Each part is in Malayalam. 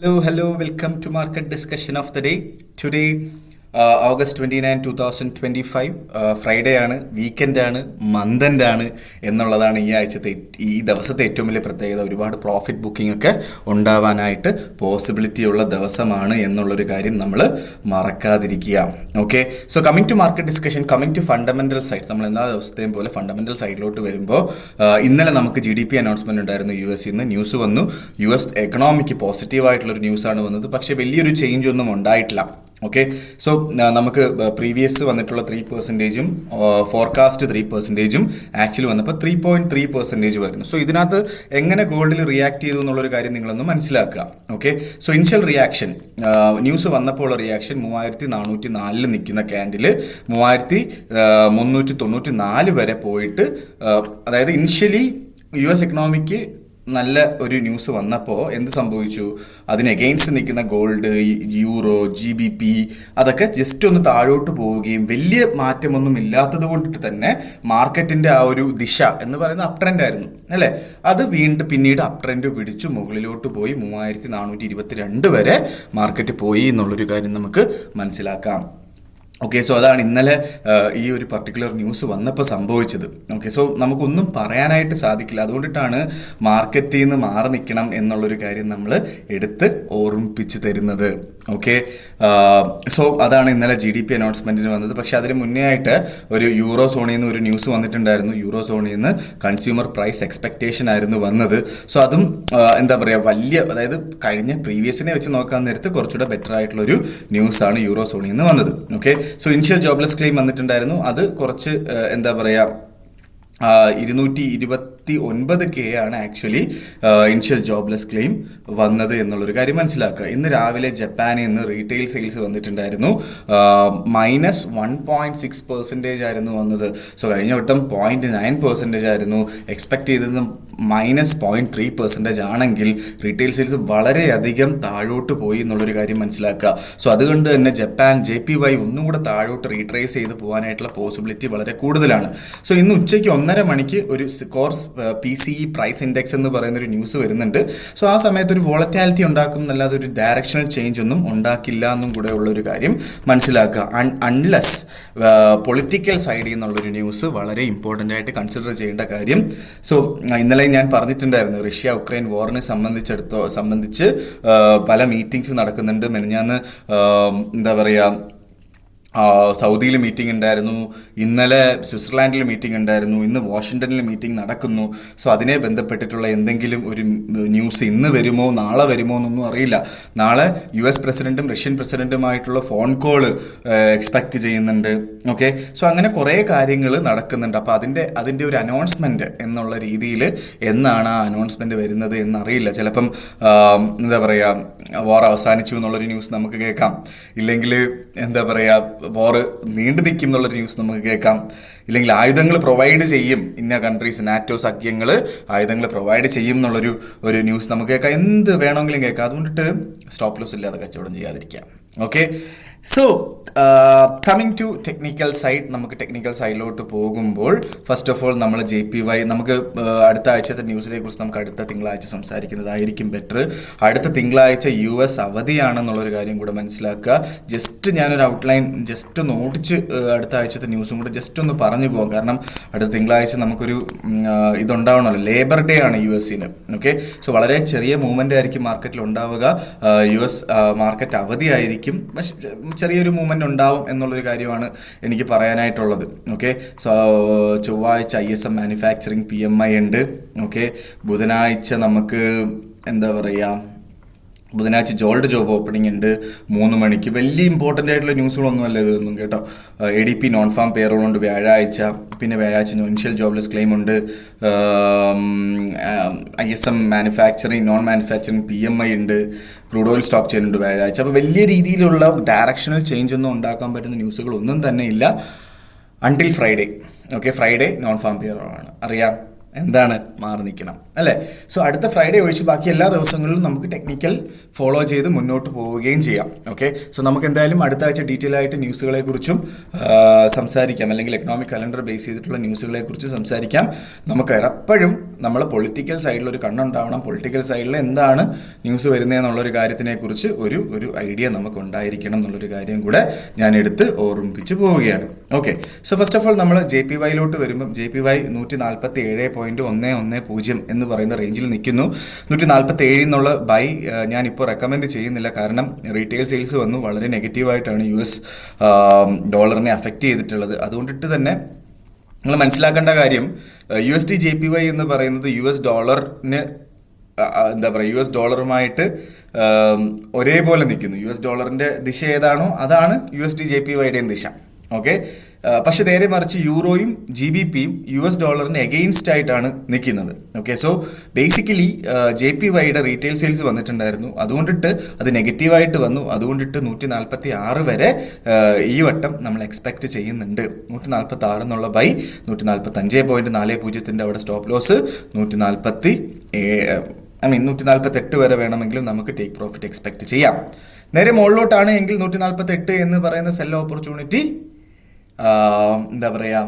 Hello, welcome to market discussion of the day. Today, August 29, 2025, Friday ആണ്, വീക്കെൻഡ് ആണ്, മന്ത് എൻഡ് ആണ് എന്നുള്ളതാണ് ഈ ദിവസത്തെ ഏറ്റവും വലിയ പ്രത്യേകത. ഒരുപാട് പ്രോഫിറ്റ് ബുക്കിംഗ് ഒക്കെ ഉണ്ടാവാനായിട്ട് പോസിബിലിറ്റി ഉള്ള ദിവസമാണ് എന്നുള്ളൊരു കാര്യം നമ്മൾ മറക്കാതിരിക്കുക. Okay, so coming to market discussion, coming to fundamental sides. നമ്മൾ എല്ലാ ദിവസത്തെയും പോലെ ഫണ്ടമെന്റൽ സൈഡിലോട്ട് വരുമ്പോൾ ഇന്നലെ നമുക്ക് GDP അനൗൺസ്മെന്റ് ഉണ്ടായിരുന്നു. US നിന്ന് ന്യൂസ് വന്നു. US എക്കണോമിക്ക് പോസിറ്റീവായിട്ടുള്ളൊരു ന്യൂസാണ് വന്നത്. പക്ഷേ വലിയൊരു ചേഞ്ച് ഒന്നും ഉണ്ടായിട്ടില്ല. ഓക്കെ, സോ നമുക്ക് പ്രീവിയസ് വന്നിട്ടുള്ള 3%, ഫോർകാസ്റ്റ് 3%, ആക്ച്വലി വന്നപ്പോൾ 3.3% വരുന്നു. സോ ഇതിനകത്ത് എങ്ങനെ ഗോൾഡിൽ റിയാക്ട് ചെയ്തു എന്നുള്ളൊരു കാര്യം നിങ്ങളൊന്ന് മനസ്സിലാക്കുക. Okay, so initial reaction, news വന്നപ്പോൾ ഉള്ള റിയാക്ഷൻ 3404 നിൽക്കുന്ന ക്യാൻഡിൽ 3394 വരെ പോയിട്ട്, അതായത് ഇനിഷ്യലി US എക്കണോമിക്ക് നല്ല ഒരു ന്യൂസ് വന്നപ്പോൾ എന്ത് സംഭവിച്ചു? അതിന് എഗെയിൻസ്റ്റ് നിൽക്കുന്ന ഗോൾഡ്, യൂറോ, GBP അതൊക്കെ ജസ്റ്റ് ഒന്ന് താഴോട്ട് പോവുകയും വലിയ മാറ്റമൊന്നും ഇല്ലാത്തത് കൊണ്ടിട്ട് തന്നെ മാർക്കറ്റിൻ്റെ ആ ഒരു ദിശ എന്ന് പറയുന്നത് അപ് ട്രെൻഡ് ആയിരുന്നു അല്ലേ. അത് വീണ്ടും പിന്നീട് അപ് ട്രെൻഡ് പിടിച്ചു മുകളിലോട്ട് പോയി 3422 വരെ മാർക്കറ്റ് പോയി എന്നുള്ളൊരു കാര്യം നമുക്ക് മനസ്സിലാക്കാം. ഓക്കെ, സോ അതാണ് ഇന്നലെ ഈ ഒരു പർട്ടിക്കുലർ ന്യൂസ് വന്നപ്പോൾ സംഭവിച്ചത്. ഓക്കെ, സോ നമുക്കൊന്നും പറയാനായിട്ട് സാധിക്കില്ല. അതുകൊണ്ടിട്ടാണ് മാർക്കറ്റിൽ നിന്ന് മാറി നിൽക്കണം എന്നുള്ളൊരു കാര്യം നമ്മൾ എടുത്ത് ഓർമ്മിപ്പിച്ച് തരുന്നത്. ഓക്കെ, സോ അതാണ് ഇന്നലെ GDP അനൗൺസ്മെൻറ്റിന് വന്നത്. പക്ഷേ അതിന് മുന്നേ ആയിട്ട് ഒരു യൂറോ സോണിൽ നിന്ന് ഒരു ന്യൂസ് വന്നിട്ടുണ്ടായിരുന്നു. യൂറോ സോണിൽ നിന്ന് കൺസ്യൂമർ പ്രൈസ് എക്സ്പെക്റ്റേഷൻ ആയിരുന്നു വന്നത്. സോ അതും എന്താ പറയുക, അതായത് കഴിഞ്ഞ പ്രീവിയസിനെ വെച്ച് നോക്കാൻ നേരത്ത് കുറച്ചുകൂടെ ബെറ്റർ ആയിട്ടുള്ളൊരു ന്യൂസാണ് യൂറോ സോണിൽ നിന്ന് വന്നത്. Okay, so initial jobless claim വന്നിട്ടുണ്ടായിരുന്നു. അത് കുറച്ച് എന്താ പറയുക, 229K ആണ് ആക്ച്വലി ഇനിഷ്യൽ ജോബ്ലെസ് ക്ലെയിം വന്നത് എന്നുള്ളൊരു കാര്യം മനസ്സിലാക്കുക. ഇന്ന് രാവിലെ ജപ്പാനിൽ നിന്ന് റീറ്റെയിൽ സെയിൽസ് വന്നിട്ടുണ്ടായിരുന്നു. -1.6% ആയിരുന്നു വന്നത്. സോ കഴിഞ്ഞ വട്ടം 0.9% ആയിരുന്നു. എക്സ്പെക്ട് ചെയ്തത് -0.3% ആണെങ്കിൽ റീറ്റെയിൽ സെയിൽസ് വളരെയധികം താഴോട്ട് പോയി എന്നുള്ളൊരു കാര്യം മനസ്സിലാക്കുക. സോ അതുകൊണ്ട് തന്നെ ജപ്പാൻ JPY ഒന്നും കൂടെ താഴോട്ട് റീട്രേസ് ചെയ്ത് പോകാനായിട്ടുള്ള പോസിബിലിറ്റി വളരെ കൂടുതലാണ്. സോ ഇന്ന് ഉച്ചയ്ക്ക് 1:30 മണിക്ക് ഒരു കോർസ് PCE പ്രൈസ് ഇൻഡെക്സ് എന്ന് പറയുന്നൊരു ന്യൂസ് വരുന്നുണ്ട്. സോ ആ സമയത്ത് ഒരു വോളറ്റാലിറ്റി ഉണ്ടാക്കും എന്നല്ലാതെ ഒരു ഡയറക്ഷണൽ ചേഞ്ച് ഒന്നും ഉണ്ടാക്കില്ല എന്നും കൂടെ ഉള്ളൊരു കാര്യം മനസ്സിലാക്കുക. അൺലെസ് പൊളിറ്റിക്കൽ സൈഡിൽ നിന്നുള്ളൊരു ന്യൂസ് വളരെ ഇമ്പോർട്ടൻ്റ് ആയിട്ട് കൺസിഡർ ചെയ്യേണ്ട കാര്യം. സോ ഇന്നലെ ഞാൻ പറഞ്ഞിട്ടുണ്ടായിരുന്നു, റഷ്യ ഉക്രൈൻ വാറിനെ സംബന്ധിച്ച് പല മീറ്റിംഗ്സ് നടക്കുന്നുണ്ട്. മെനഞ്ഞാന്ന് എന്താ പറയുക, സൗദിയിൽ മീറ്റിംഗ് ഉണ്ടായിരുന്നു, ഇന്നലെ സ്വിറ്റ്സർലാൻഡിൽ മീറ്റിംഗ് ഉണ്ടായിരുന്നു, ഇന്ന് വാഷിങ്ടണിൽ മീറ്റിംഗ് നടക്കുന്നു. സോ അതിനെ ബന്ധപ്പെട്ടിട്ടുള്ള എന്തെങ്കിലും ഒരു ന്യൂസ് ഇന്ന് വരുമോ നാളെ വരുമോ എന്നൊന്നും അറിയില്ല. നാളെ US പ്രസിഡന്റും റഷ്യൻ പ്രസിഡന്റുമായിട്ടുള്ള ഫോൺ കോള് എക്സ്പെക്റ്റ് ചെയ്യുന്നുണ്ട്. ഓക്കെ, സോ അങ്ങനെ കുറേ കാര്യങ്ങൾ നടക്കുന്നുണ്ട്. അപ്പോൾ അതിൻ്റെ ഒരു അനൗൺസ്മെൻറ്റ് എന്നുള്ള രീതിയിൽ എന്നാണ് ആ അനൗൺസ്മെൻറ്റ് വരുന്നത് എന്നറിയില്ല. ചിലപ്പം എന്താ പറയുക, വാർ അവസാനിച്ചു എന്നുള്ളൊരു ന്യൂസ് നമുക്ക് കേൾക്കാം, ഇല്ലെങ്കിൽ എന്താ പറയുക, വാർ നീണ്ടു നിൽക്കും എന്നുള്ളൊരു ന്യൂസ് നമുക്ക് കേൾക്കാം, ഇല്ലെങ്കിൽ ആയുധങ്ങൾ പ്രൊവൈഡ് ചെയ്യും, ഇന്ന കൺട്രീസ് നാറ്റോ സഖ്യങ്ങൾ ആയുധങ്ങൾ പ്രൊവൈഡ് ചെയ്യും എന്നുള്ളൊരു ന്യൂസ് നമുക്ക് കേൾക്കാം. എന്ത് വേണമെങ്കിലും കേൾക്കാം. അതുകൊണ്ടിട്ട് സ്റ്റോപ്പ് ലോസ് ഇല്ലാതെ കച്ചവടം ചെയ്യാതിരിക്കാം. Okay, so coming to technical side, നമുക്ക് ടെക്നിക്കൽ സൈഡിലോട്ട് പോകുമ്പോൾ ഫസ്റ്റ് ഓഫ് ഓൾ നമ്മൾ JPY, നമുക്ക് അടുത്ത ആഴ്ചത്തെ ന്യൂസിനെ കുറിച്ച് നമുക്ക് അടുത്ത തിങ്കളാഴ്ച സംസാരിക്കുന്നതായിരിക്കും ബെറ്റർ. അടുത്ത തിങ്കളാഴ്ച US അവധിയാണെന്നുള്ളൊരു കാര്യം കൂടെ മനസ്സിലാക്കുക. ജസ്റ്റ് ഞാനൊരു ഔട്ട്ലൈൻ ജസ്റ്റ് ഒന്ന് ഓടിച്ച് അടുത്ത ആഴ്ചത്തെ ന്യൂസും കൂടെ ജസ്റ്റ് ഒന്ന് പറഞ്ഞു പോകാം. കാരണം അടുത്ത തിങ്കളാഴ്ച നമുക്കൊരു ഇതുണ്ടാവണമല്ലോ, ലേബർ ഡേ ആണ് US-ന്. ഓക്കെ, സോ വളരെ ചെറിയ മൂവ്മെൻ്റ് ആയിരിക്കും മാർക്കറ്റിൽ ഉണ്ടാവുക. US മാർക്കറ്റ് അവധിയായിരിക്കും, പക്ഷേ ചെറിയൊരു മൂവ്മെൻറ്റ് ഉണ്ടാവും എന്നുള്ളൊരു കാര്യമാണ് എനിക്ക് പറയാനായിട്ടുള്ളത്. ഓക്കെ, സോ ചൊവ്വാഴ്ച ISM മാനുഫാക്ചറിങ് PMI ഉണ്ട്. ഓക്കെ, ബുധനാഴ്ച നമുക്ക് എന്താ പറയുക, ബുധനാഴ്ച ജോൾഡ് ജോബ് ഓപ്പണിംഗ് ഉണ്ട് 3 മണിക്ക്. വലിയ ഇമ്പോർട്ടൻ്റ് ആയിട്ടുള്ള ന്യൂസുകളൊന്നും അല്ല ഇതൊന്നും കേട്ടോ. ADP നോൺ ഫാം പേറോൾ ഉണ്ട് വ്യാഴാഴ്ച. പിന്നെ വ്യാഴാഴ്ച ഇനിഷ്യൽ ജോബ്ലെസ് ക്ലെയിം ഉണ്ട്. ISM manufacturing non manufacturing PMI ഉണ്ട്. ക്രൂഡ് ഓയിൽ സ്റ്റോക്ക് ചെയിൻ ഉണ്ട് വ്യാഴാഴ്ച. അപ്പോൾ വലിയ രീതിയിലുള്ള ഡയറക്ഷണൽ ചേഞ്ച് ഒന്നും ഉണ്ടാക്കാൻ പറ്റുന്ന ന്യൂസുകളൊന്നും തന്നെ ഇല്ല until Friday. Okay, Friday non farm payroll ആണ്. അറിയാം എന്താണ്, മാറി നിൽക്കണം. അല്ലേ? സോ അടുത്ത ഫ്രൈഡേ ഒഴിച്ച് ബാക്കി എല്ലാ ദിവസങ്ങളിലും നമുക്ക് ടെക്നിക്കൽ ഫോളോ ചെയ്ത് മുന്നോട്ട് പോവുകയും ചെയ്യാം. ഓക്കെ, സോ നമുക്ക് എന്തായാലും അടുത്ത ആഴ്ച ഡീറ്റെയിൽ ആയിട്ട് ന്യൂസുകളെ കുറിച്ചും സംസാരിക്കാം, അല്ലെങ്കിൽ എക്കണോമിക് കലണ്ടർ ബേസ് ചെയ്തിട്ടുള്ള ന്യൂസുകളെ കുറിച്ച് സംസാരിക്കാം. നമുക്ക് എപ്പോഴും നമ്മൾ പൊളിറ്റിക്കൽ സൈഡിൽ ഒരു കണ്ണുണ്ടാവണം. പൊളിറ്റിക്കൽ സൈഡിൽ എന്താണ് ന്യൂസ് വരുന്നതെന്നുള്ളൊരു കാര്യത്തിനെ കുറിച്ച് ഒരു ഐഡിയ നമുക്ക് ഉണ്ടായിരിക്കണം എന്നുള്ളൊരു കാര്യം കൂടെ ഞാൻ എടുത്ത് ഓർമ്മിപ്പിച്ച് പോവുകയാണ്. Okay, so first of all നമ്മൾ JPY വരുമ്പം JPY 147.110 എന്ന് പറയുന്ന റേഞ്ചിൽ നിൽക്കുന്നു. 147 എന്നുള്ള ബൈ ഞാനിപ്പോൾ റെക്കമെൻഡ് ചെയ്യുന്നില്ല. കാരണം റീറ്റെയിൽ സെയിൽസ് വന്നു വളരെ നെഗറ്റീവായിട്ടാണ് US ഡോളറിനെ അഫക്റ്റ് ചെയ്തിട്ടുള്ളത്. അതുകൊണ്ടിട്ട് തന്നെ നിങ്ങൾ മനസ്സിലാക്കേണ്ട കാര്യം, USD JPY എന്ന് പറയുന്നത് US ഡോളറിന് എന്താ പറയുക, US ഡോളറുമായിട്ട് ഒരേപോലെ നിൽക്കുന്നു. US ഡോളറിൻ്റെ ദിശ ഏതാണോ അതാണ് USD JPYയുടെയും ദിശ. ഓക്കെ, പക്ഷെ നേരെ മറിച്ച് യൂറോയും GBPയും US ഡോളറിന് എഗെയിൻസ്റ്റ് ആയിട്ടാണ് നിൽക്കുന്നത്. ഓക്കെ, സോ ബേസിക്കലി JPYയുടെ റീറ്റെയിൽ സെയിൽസ് വന്നിട്ടുണ്ടായിരുന്നു, അതുകൊണ്ടിട്ട് അത് നെഗറ്റീവായിട്ട് വന്നു. അതുകൊണ്ടിട്ട് 146 വരെ ഈ വട്ടം നമ്മൾ എക്സ്പെക്റ്റ് ചെയ്യുന്നുണ്ട്. 146 എന്നുള്ള ബൈ 145.40 അവിടെ സ്റ്റോപ്പ് ലോസ് 148 വരെ വേണമെങ്കിലും നമുക്ക് ടേക്ക് പ്രോഫിറ്റ് എക്സ്പെക്ട് ചെയ്യാം. നേരെ മുകളിലോട്ടാണ് എങ്കിൽ 148 എന്ന് പറയുന്ന സെൽ ഓപ്പർച്യൂണിറ്റി എന്താ പറയുക,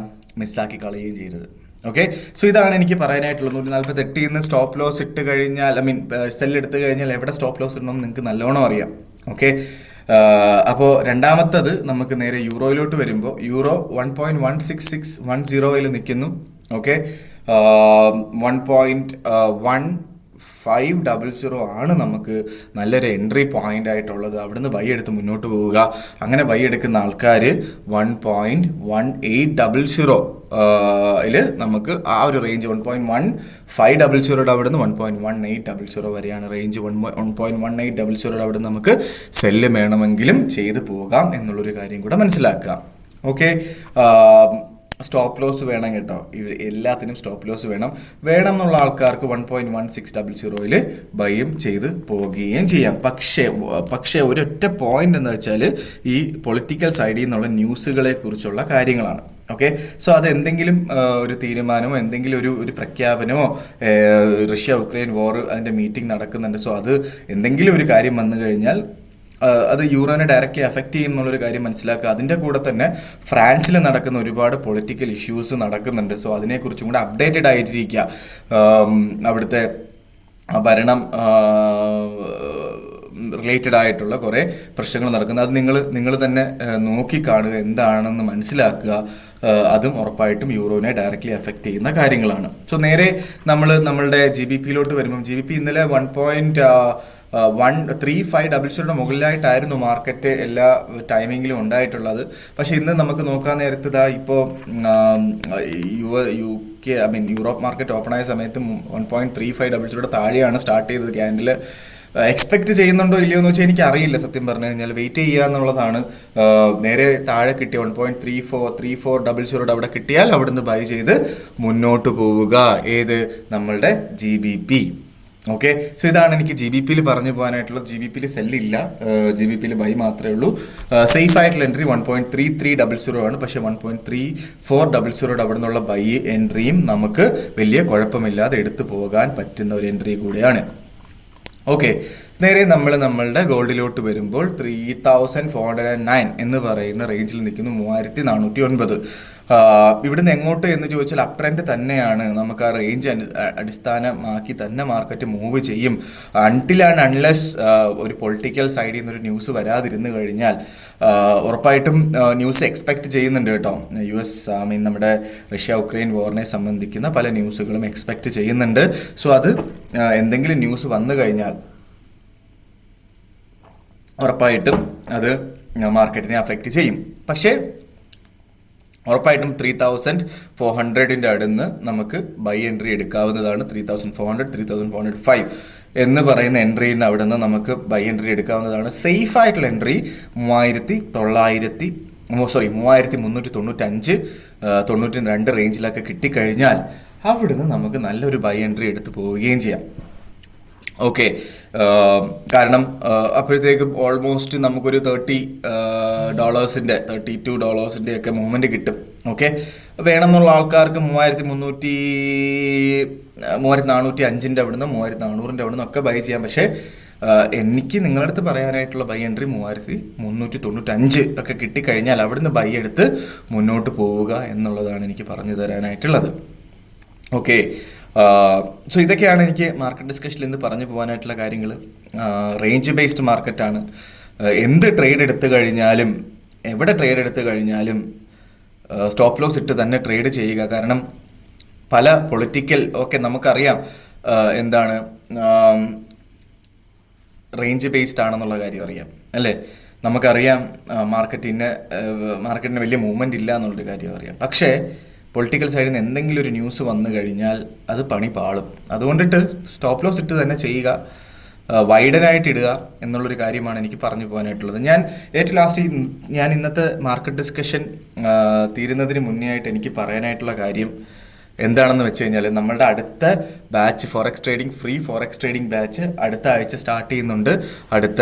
മിസ്സാക്കി കളയുകയും ചെയ്തത്. ഓക്കെ, സോ ഇതാണ് എനിക്ക് പറയാനായിട്ടുള്ളത്. 148 എന്ന് സ്റ്റോപ്പ് ലോസ് ഇട്ട് കഴിഞ്ഞാൽ, സെൽ എടുത്തു കഴിഞ്ഞാൽ എവിടെ സ്റ്റോപ്പ് ലോസ് ഇടണമെന്ന് നിങ്ങൾക്ക് നല്ലോണം അറിയാം. ഓക്കെ, അപ്പോൾ രണ്ടാമത്തത് നമുക്ക് നേരെ യൂറോയിലോട്ട് വരുമ്പോൾ യൂറോ 1.16610 നിൽക്കുന്നു. ഓക്കെ, 1.1500 ആണ് നമുക്ക് നല്ലൊരു എൻട്രി പോയിന്റ് ആയിട്ടുള്ളത്. അവിടുന്ന് ബൈ എടുത്ത് മുന്നോട്ട് പോവുക. അങ്ങനെ ബൈ എടുക്കുന്ന ആൾക്കാർ 1.1800 നമുക്ക് ആ ഒരു റേഞ്ച് 1.1500 അവിടുന്ന് 1.1800 വരെയാണ് റേഞ്ച്. 1.1800 അവിടുന്ന് നമുക്ക് സെല്ല് വേണമെങ്കിലും ചെയ്ത് പോകാം എന്നുള്ളൊരു കാര്യം കൂടെ മനസ്സിലാക്കുക. ഓക്കെ, സ്റ്റോപ്പ് ലോസ് വേണം കേട്ടോ, എല്ലാത്തിനും സ്റ്റോപ്പ് ലോസ് വേണം എന്നുള്ള ആൾക്കാർക്ക് 1.1600 ബൈയും ചെയ്ത് പോവുകയും ചെയ്യാം. പക്ഷേ ഒരൊറ്റ പോയിന്റ് എന്ന് വെച്ചാൽ ഈ പൊളിറ്റിക്കൽ സൈഡിൽ നിന്നുള്ള ന്യൂസുകളെ കുറിച്ചുള്ള കാര്യങ്ങളാണ്. ഓക്കെ, സോ അത് എന്തെങ്കിലും ഒരു തീരുമാനമോ എന്തെങ്കിലും ഒരു പ്രഖ്യാപനമോ, റഷ്യ ഉക്രൈൻ വാർ അതിൻ്റെ മീറ്റിംഗ് നടക്കുന്നുണ്ട്, സോ അത് എന്തെങ്കിലും ഒരു കാര്യം വന്നു കഴിഞ്ഞാൽ അത് യൂറോനെ ഡയറക്റ്റ്ലി അഫക്റ്റ് ചെയ്യും എന്നുള്ളൊരു കാര്യം മനസ്സിലാക്കുക. അതിൻ്റെ കൂടെ തന്നെ ഫ്രാൻസിൽ നടക്കുന്ന ഒരുപാട് പൊളിറ്റിക്കൽ ഇഷ്യൂസ് നടക്കുന്നുണ്ട്. സോ അതിനെക്കുറിച്ചും കൂടെ അപ്ഡേറ്റഡ് ആയിട്ടിരിക്കുക. അവിടുത്തെ ഭരണം റിലേറ്റഡ് ആയിട്ടുള്ള കുറേ പ്രശ്നങ്ങൾ നടക്കുന്നത്, അത് നിങ്ങൾ തന്നെ നോക്കിക്കാണുക, എന്താണെന്ന് മനസ്സിലാക്കുക. അതും ഉറപ്പായിട്ടും യൂറോനെ ഡയറക്റ്റ്ലി അഫക്റ്റ് ചെയ്യുന്ന കാര്യങ്ങളാണ്. സോ നേരെ നമ്മളുടെ GBPയിലോട്ട് വരുമ്പം GBP ഇന്നലെ 1.3500 മുകളിലായിട്ടായിരുന്നു മാർക്കറ്റ് എല്ലാ ടൈമിങ്ങിലും ഉണ്ടായിട്ടുള്ളത്. പക്ഷേ ഇന്ന് നമുക്ക് നോക്കാൻ നേരത്ത് ഇപ്പോൾ യൂറോപ്പ് മാർക്കറ്റ് ഓപ്പൺ ആയ സമയത്ത് 1.3500 താഴെയാണ് സ്റ്റാർട്ട് ചെയ്തത്. ക്യാൻഡിൽ എക്സ്പെക്ട് ചെയ്യുന്നുണ്ടോ ഇല്ലയോ എന്ന് വെച്ചാൽ എനിക്കറിയില്ല, സത്യം പറഞ്ഞു കഴിഞ്ഞാൽ. വെയിറ്റ് ചെയ്യുക എന്നുള്ളതാണ്. നേരെ താഴെ കിട്ടിയ 1.3400 അവിടെ കിട്ടിയാൽ അവിടുന്ന് ബൈ ചെയ്ത് മുന്നോട്ട് പോവുക. ഏത് നമ്മളുടെ GBP. ഓക്കെ, സോ ഇതാണ് എനിക്ക് GBPയിൽ പറഞ്ഞു പോകാനായിട്ടുള്ളത്. GBPയിൽ സെല്ലില്ല, GBPയിൽ ബൈ മാത്രമേ ഉള്ളൂ. സേഫ് ആയിട്ടുള്ള എൻട്രി 1.3300 ആണ്. പക്ഷേ 1.3400 അവിടെ നിന്നുള്ള ബൈ എൻട്രിയും നമുക്ക് വലിയ കുഴപ്പമില്ലാതെ എടുത്തു പോകാൻ പറ്റുന്ന ഒരു എൻട്രി കൂടെയാണ്. ഓക്കെ, നേരെ നമ്മളുടെ ഗോൾഡിലോട്ട് വരുമ്പോൾ 3409 എന്ന് പറയുന്ന റേഞ്ചിൽ നിൽക്കുന്നു. 3409. ഇവിടുന്ന് എങ്ങോട്ട് എന്ന് ചോദിച്ചാൽ അപ് ട്രെൻഡ് തന്നെയാണ്. നമുക്ക് ആ റേഞ്ച് അടിസ്ഥാനമാക്കി തന്നെ മാർക്കറ്റ് മൂവ് ചെയ്യും. അൺടിൽ ആൻഡ് അൺലെസ് ഒരു പൊളിറ്റിക്കൽ സൈഡിൽ നിന്നൊരു ന്യൂസ് വരാതിരുന്നു കഴിഞ്ഞാൽ ഉറപ്പായിട്ടും ന്യൂസ് എക്സ്പെക്ട് ചെയ്യുന്നുണ്ട് കേട്ടോ. നമ്മുടെ റഷ്യ ഉക്രൈൻ വാറിനെ സംബന്ധിക്കുന്ന പല ന്യൂസുകളും എക്സ്പെക്ട് ചെയ്യുന്നുണ്ട്. സോ അത് എന്തെങ്കിലും ന്യൂസ് വന്നു കഴിഞ്ഞാൽ ഉറപ്പായിട്ടും അത് മാർക്കറ്റിനെ അഫക്റ്റ് ചെയ്യും. പക്ഷേ ഉറപ്പായിട്ടും 3400 അടുന്ന് നമുക്ക് ബൈ എൻട്രി എടുക്കാവുന്നതാണ്. 3400, 3405 എന്ന് പറയുന്ന എൻട്രിയിൽ അവിടെ നിന്ന് നമുക്ക് ബൈ എൻട്രി എടുക്കാവുന്നതാണ്. സേഫ് ആയിട്ടുള്ള എൻട്രി 3395, 92 റേഞ്ചിലൊക്കെ കിട്ടിക്കഴിഞ്ഞാൽ അവിടുന്ന് നമുക്ക് നല്ലൊരു ബൈ എൻട്രി എടുത്ത് പോവുകയും ചെയ്യാം. ഓക്കെ, കാരണം അപ്പോഴത്തേക്കും ഓൾമോസ്റ്റ് നമുക്കൊരു $30 ഡോളേഴ്സിൻ്റെ $32 ഒക്കെ മൂവ്മെൻറ്റ് കിട്ടും. ഓക്കെ, വേണമെന്നുള്ള ആൾക്കാർക്ക് 3405 അവിടുന്ന് 3400 അവിടുന്ന് ഒക്കെ ബൈ ചെയ്യാം. പക്ഷേ എനിക്ക് നിങ്ങളുടെ അടുത്ത് പറയാനായിട്ടുള്ള ബൈ എൻട്രി 3395 ഒക്കെ കിട്ടിക്കഴിഞ്ഞാൽ അവിടുന്ന് ബൈ എടുത്ത് മുന്നോട്ട് പോവുക എന്നുള്ളതാണ് എനിക്ക് പറഞ്ഞു തരാനായിട്ടുള്ളത്. ഓക്കെ, സോ ഇതൊക്കെയാണ് എനിക്ക് മാർക്കറ്റ് ഡിസ്കഷനിൽ ഇന്ന് പറഞ്ഞു പോകാനായിട്ടുള്ള കാര്യങ്ങൾ. റേഞ്ച് ബേസ്ഡ് മാർക്കറ്റാണ്. എന്ത് ട്രേഡ് എടുത്തു കഴിഞ്ഞാലും, എവിടെ ട്രേഡ് എടുത്തു കഴിഞ്ഞാലും സ്റ്റോപ്പ് ലോസ് ഇട്ട് തന്നെ ട്രേഡ് ചെയ്യുക. കാരണം പല പൊളിറ്റിക്കൽ നമുക്കറിയാം എന്താണ് റേഞ്ച് ബേസ്ഡ് ആണെന്നുള്ള കാര്യം അറിയാം അല്ലേ. നമുക്കറിയാം മാർക്കറ്റിന് വലിയ മൂവ്മെൻ്റ് ഇല്ല എന്നുള്ളൊരു കാര്യം അറിയാം. പക്ഷേ പൊളിറ്റിക്കൽ സൈഡിൽ നിന്ന് എന്തെങ്കിലും ഒരു ന്യൂസ് വന്നു കഴിഞ്ഞാൽ അത് പണി പാളും. അതുകൊണ്ടിട്ട് സ്റ്റോപ്പ് ലോസ് ഇട്ട് തന്നെ ചെയ്യുക, വൈഡനായിട്ട് ഇടുക എന്നുള്ളൊരു കാര്യമാണ് എനിക്ക് പറഞ്ഞു പോകാനായിട്ടുള്ളത്. ഞാൻ ഏറ്റവും ലാസ്റ്റ് ഞാൻ ഇന്നത്തെ മാർക്കറ്റ് ഡിസ്കഷൻ തീരുന്നതിന് മുന്നേ ആയിട്ട് എനിക്ക് പറയാനായിട്ടുള്ള കാര്യം എന്താണെന്ന് വെച്ച് കഴിഞ്ഞാൽ, നമ്മളുടെ അടുത്ത batch free forex trading batch അടുത്ത ആഴ്ച സ്റ്റാർട്ട് ചെയ്യുന്നുണ്ട്. അടുത്ത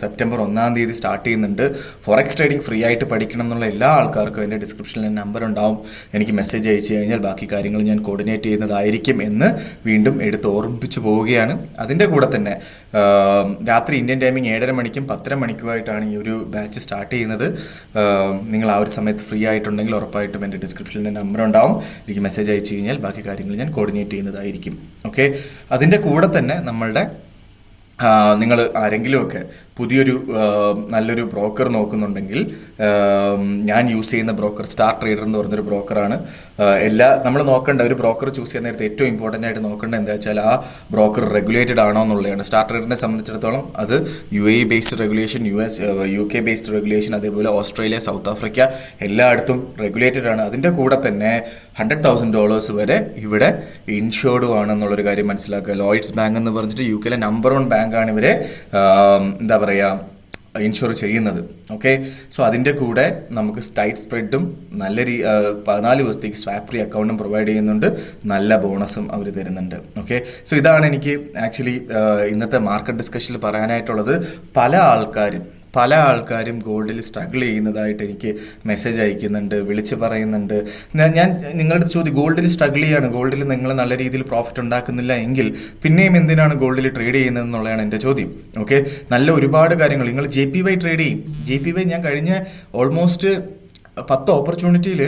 സെപ്റ്റംബർ 1 തീയതി സ്റ്റാർട്ട് ചെയ്യുന്നുണ്ട്. ഫോറക്സ് ട്രേഡിംഗ് ഫ്രീ ആയിട്ട് പഠിക്കണം എന്നുള്ള എല്ലാ ആൾക്കാർക്കും എൻ്റെ ഡിസ്ക്രിപ്ഷനിൽ നമ്പർ ഉണ്ടാവും. എനിക്ക് മെസ്സേജ് അയച്ചു കഴിഞ്ഞാൽ ബാക്കി കാര്യങ്ങൾ ഞാൻ കോർഡിനേറ്റ് ചെയ്യുന്നതായിരിക്കും എന്ന് വീണ്ടും എടുത്ത് ഓർമ്മിപ്പിച്ചു പോവുകയാണ്. അതിൻ്റെ കൂടെ തന്നെ രാത്രി ഇന്ത്യൻ ടൈമിംഗ് 7:30 മണിക്കും 10:30 മണിക്കുമായിട്ടാണ് ഈ ഒരു ബാച്ച് സ്റ്റാർട്ട് ചെയ്യുന്നത്. നിങ്ങൾ ആ ഒരു സമയത്ത് ഫ്രീ ആയിട്ടുണ്ടെങ്കിൽ ഉറപ്പായിട്ടും എൻ്റെ ഡിസ്ക്രിപ്ഷനിൽ നമ്പർ ഉണ്ടാവും. എനിക്ക് മെസ്സേജ് അയച്ചു കഴിഞ്ഞാൽ ബാക്കി കാര്യങ്ങൾ ഞാൻ കോർഡിനേറ്റ് ചെയ്യുന്നതായിരിക്കും. ഓക്കെ, അതിൻ്റെ കൂടെ തന്നെ നിങ്ങൾ ആരെങ്കിലുമൊക്കെ പുതിയൊരു നല്ലൊരു ബ്രോക്കർ നോക്കുന്നുണ്ടെങ്കിൽ, ഞാൻ യൂസ് ചെയ്യുന്ന ബ്രോക്കർ സ്റ്റാർ ട്രേഡർ എന്ന് പറഞ്ഞൊരു ബ്രോക്കറാണ്. നമ്മൾ നോക്കേണ്ട ഒരു ബ്രോക്കർ ചൂസ് ചെയ്യുന്ന നേരത്തെ ഏറ്റവും ഇമ്പോർട്ടൻ്റ് ആയിട്ട് നോക്കേണ്ടത് എന്താ വെച്ചാൽ ആ ബ്രോക്കർ റെഗുലേറ്റഡ് ആണോ എന്നുള്ളതാണ്. സ്റ്റാർ ട്രേഡറിനെ സംബന്ധിച്ചിടത്തോളം അത് UAE based regulation, UK based regulation, അതേപോലെ ഓസ്ട്രേലിയ, സൗത്ത് ആഫ്രിക്ക എല്ലായിടത്തും റെഗുലേറ്റഡ് ആണ്. അതിൻ്റെ കൂടെ തന്നെ $100,000 വരെ ഇവിടെ ഇൻഷുർഡും ആണെന്നുള്ളൊരു കാര്യം മനസ്സിലാക്കുക. ലോയിഡ്സ് ബാങ്ക് എന്ന് പറഞ്ഞിട്ട് UK നമ്പർ 1 ബാങ്കാണ് ഇവരെ ഇൻഷുർ ചെയ്യുന്നത്. ഓക്കെ, സോ അതിൻ്റെ കൂടെ നമുക്ക് ടൈറ്റ് സ്പ്രെഡും 14 ദിവസത്തേക്ക് സ്വാപ്പ് ഫ്രീ അക്കൗണ്ടും പ്രൊവൈഡ് ചെയ്യുന്നുണ്ട്. നല്ല ബോണസും അവർ തരുന്നുണ്ട്. ഓക്കെ, സോ ഇതാണ് എനിക്ക് ആക്ച്വലി ഇന്നത്തെ മാർക്കറ്റ് ഡിസ്കഷനിൽ പറയാനായിട്ടുള്ളത്. പല ആൾക്കാരും ഗോൾഡിൽ സ്ട്രഗിൾ ചെയ്യുന്നതായിട്ട് എനിക്ക് മെസ്സേജ് അയക്കുന്നുണ്ട്, വിളിച്ച് പറയുന്നുണ്ട്. ഞാൻ നിങ്ങളുടെ ചോദ്യം, ഗോൾഡിൽ സ്ട്രഗിൾ ചെയ്യാണ്, ഗോൾഡിൽ നിങ്ങൾ നല്ല രീതിയിൽ പ്രോഫിറ്റ് ഉണ്ടാക്കുന്നില്ല എങ്കിൽ പിന്നെയും എന്തിനാണ് ഗോൾഡിൽ ട്രേഡ് ചെയ്യുന്നത് എന്നുള്ളതാണ് എൻ്റെ ചോദ്യം. ഓക്കെ, നല്ല ഒരുപാട് കാര്യങ്ങൾ നിങ്ങൾ JPY ട്രേഡ് ചെയ്യും. JPY ഞാൻ കഴിഞ്ഞ ഓൾമോസ്റ്റ് 10 ഓപ്പർച്യൂണിറ്റിയിൽ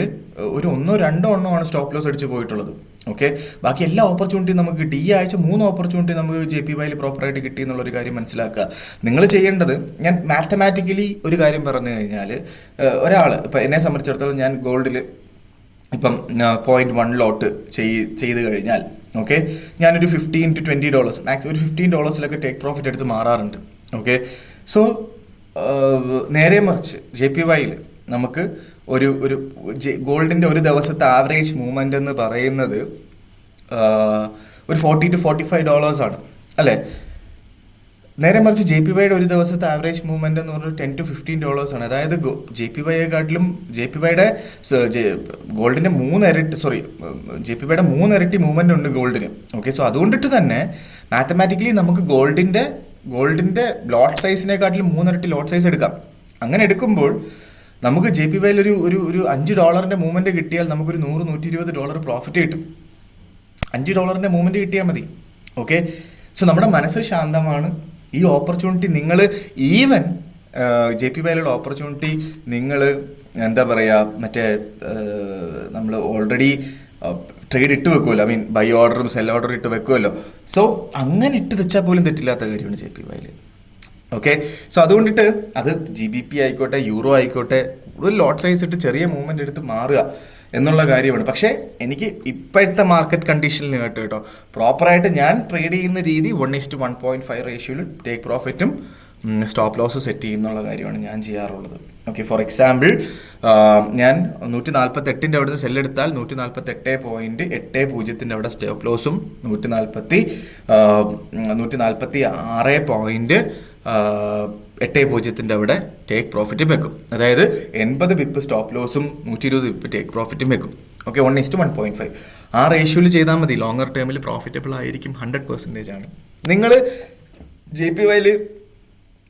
ഒരു 1-2 സ്റ്റോപ്പ് ലോസ് അടിച്ച് പോയിട്ടുള്ളത്. ഓക്കെ, ബാക്കി എല്ലാ ഓപ്പർച്യൂണിറ്റിയും നമുക്ക് കിട്ടി. ഈ ആഴ്ച 3 ഓപ്പർച്യൂണിറ്റി നമുക്ക് JPYയിൽ പ്രോപ്പറായിട്ട് കിട്ടി എന്നുള്ളൊരു കാര്യം മനസ്സിലാക്കുക. നിങ്ങൾ ചെയ്യേണ്ടത്, ഞാൻ മാത്തമാറ്റിക്കലി ഒരു കാര്യം പറഞ്ഞു കഴിഞ്ഞാൽ, ഒരാൾ ഇപ്പം എന്നെ സംബന്ധിച്ചിടത്തോളം ഞാൻ ഗോൾഡിൽ ഇപ്പം 0.1 ലോട്ട് ചെയ്ത് കഴിഞ്ഞാൽ, ഓക്കെ, ഞാനൊരു $15 to $20 മാക്സിമം ഒരു $15 ടേക്ക് പ്രോഫിറ്റ് എടുത്ത് മാറാറുണ്ട്. ഓക്കെ, സോ നേരെ മറിച്ച് JPYയിൽ നമുക്ക് ഒരു ഗോൾഡിൻ്റെ ഒരു ദിവസത്തെ ആവറേജ് മൂവ്മെൻ്റ് എന്ന് പറയുന്നത് ഒരു $40 to $45 ആണ് അല്ലേ. നേരെ മറിച്ച് JPYയുടെ ഒരു ദിവസത്തെ ആവറേജ് മൂവ്മെൻ്റ് എന്ന് പറഞ്ഞാൽ $10 to $15 ആണ്. അതായത് JPYയെക്കാട്ടിലും JPYയുടെ ഗോൾഡിൻ്റെ 3 ഇരട്ടി മൂവ്മെൻ്റ് ഉണ്ട് ഗോൾഡിന്. ഓക്കെ, സോ അതുകൊണ്ടിട്ട് തന്നെ മാത്തമാറ്റിക്കലി നമുക്ക് ഗോൾഡിൻ്റെ ലോട്ട് സൈസിനെക്കാട്ടിലും 3 ഇരട്ടി ലോട്ട് സൈസ് എടുക്കാം. അങ്ങനെ എടുക്കുമ്പോൾ നമുക്ക് JPYയിൽ ഒരു $5 മൂവ്മെൻറ്റ് കിട്ടിയാൽ നമുക്കൊരു $100-120 പ്രോഫിറ്റ് കിട്ടും. $5 മൂവ്മെൻറ്റ് കിട്ടിയാൽ മതി. ഓക്കെ, സോ നമ്മുടെ മനസ്സ് ശാന്തമാണ്. ഈ ഓപ്പർച്യൂണിറ്റി നിങ്ങൾ ഈവൻ JPYയിലുള്ള ഓപ്പർച്യൂണിറ്റി നിങ്ങൾ നമ്മൾ ഓൾറെഡി ട്രേഡ് ഇട്ട് വെക്കുമല്ലോ, ബൈ ഓർഡറും സെൽ ഓർഡറും ഇട്ട് വെക്കുമല്ലോ. സോ അങ്ങനെ ഇട്ട് വെച്ചാൽ പോലും തെറ്റില്ലാത്ത കാര്യമാണ് JPYയിൽ. ഓക്കെ, സോ അതുകൊണ്ടിട്ട് അത് GBP ആയിക്കോട്ടെ, യൂറോ ആയിക്കോട്ടെ, കൂടുതൽ ലോട്ട് സൈസ് ഇട്ട് ചെറിയ മൂവ്മെൻ്റ് എടുത്ത് മാറുക എന്നുള്ള കാര്യമാണ്. പക്ഷേ എനിക്ക് ഇപ്പോഴത്തെ മാർക്കറ്റ് കണ്ടീഷനിൽ കേട്ടോ പ്രോപ്പറായിട്ട് ഞാൻ ട്രേഡ് ചെയ്യുന്ന രീതി 1:1.5 റേഷ്യോയിൽ ടേക്ക് പ്രോഫിറ്റും സ്റ്റോപ്പ് ലോസ് സെറ്റ് ചെയ്യുന്നുള്ള കാര്യമാണ് ഞാൻ ചെയ്യാറുള്ളത്. ഓക്കെ, ഫോർ എക്സാമ്പിൾ ഞാൻ 148 അവിടുത്തെ സെല്ലെടുത്താൽ 148.80 അവിടെ സ്റ്റോപ്പ് ലോസും 146.80 അവിടെ ടേക്ക് പ്രോഫിറ്റും വെക്കും. അതായത് 80 പിപ്പ് സ്റ്റോപ്പ് ലോസും 120 പിപ്പ് ടേക്ക് പ്രോഫിറ്റും വെക്കും. ഓക്കെ, 1:1.5 ആ റേഷ്യോയിൽ ചെയ്താൽ മതി. ലോങ്ങർ ടേമിൽ പ്രോഫിറ്റബിൾ ആയിരിക്കും. 100% ആണ്. നിങ്ങൾ JPYയിൽ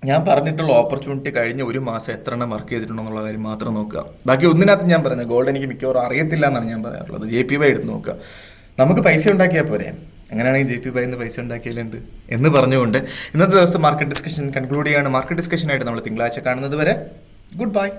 ഞാൻ പറഞ്ഞിട്ടുള്ള ഓപ്പർച്യൂണിറ്റി കഴിഞ്ഞ ഒരു മാസം എത്ര എണ്ണം വർക്ക് ചെയ്തിട്ടുണ്ടോ എന്നുള്ള കാര്യം മാത്രം നോക്കുക. ബാക്കി ഒന്നിനകത്ത് ഞാൻ പറഞ്ഞത് ഗോൾഡ് എനിക്ക് മിക്കവാറും അറിയത്തില്ല എന്നാണ് ഞാൻ പറയാറുള്ളത്. JPY എടുത്ത് നോക്കുക. നമുക്ക് പൈസ ഉണ്ടാക്കിയാൽ പോരെ. അങ്ങനെയാണെങ്കിൽ JPY എന്ന് പൈസ ഉണ്ടാക്കിയാൽ എന്ത് എന്ന് പറഞ്ഞുകൊണ്ട് ഇന്നത്തെ ദിവസത്തെ മാർക്കറ്റ് ഡിസ്കഷൻ കൺക്ലൂഡ് ചെയ്യാണ്. മാർക്കറ്റ് ഡിസ്കഷനായിട്ട് നമ്മൾ തിങ്കളാഴ്ച കാണുന്നത് വരെ ഗുഡ് ബൈ.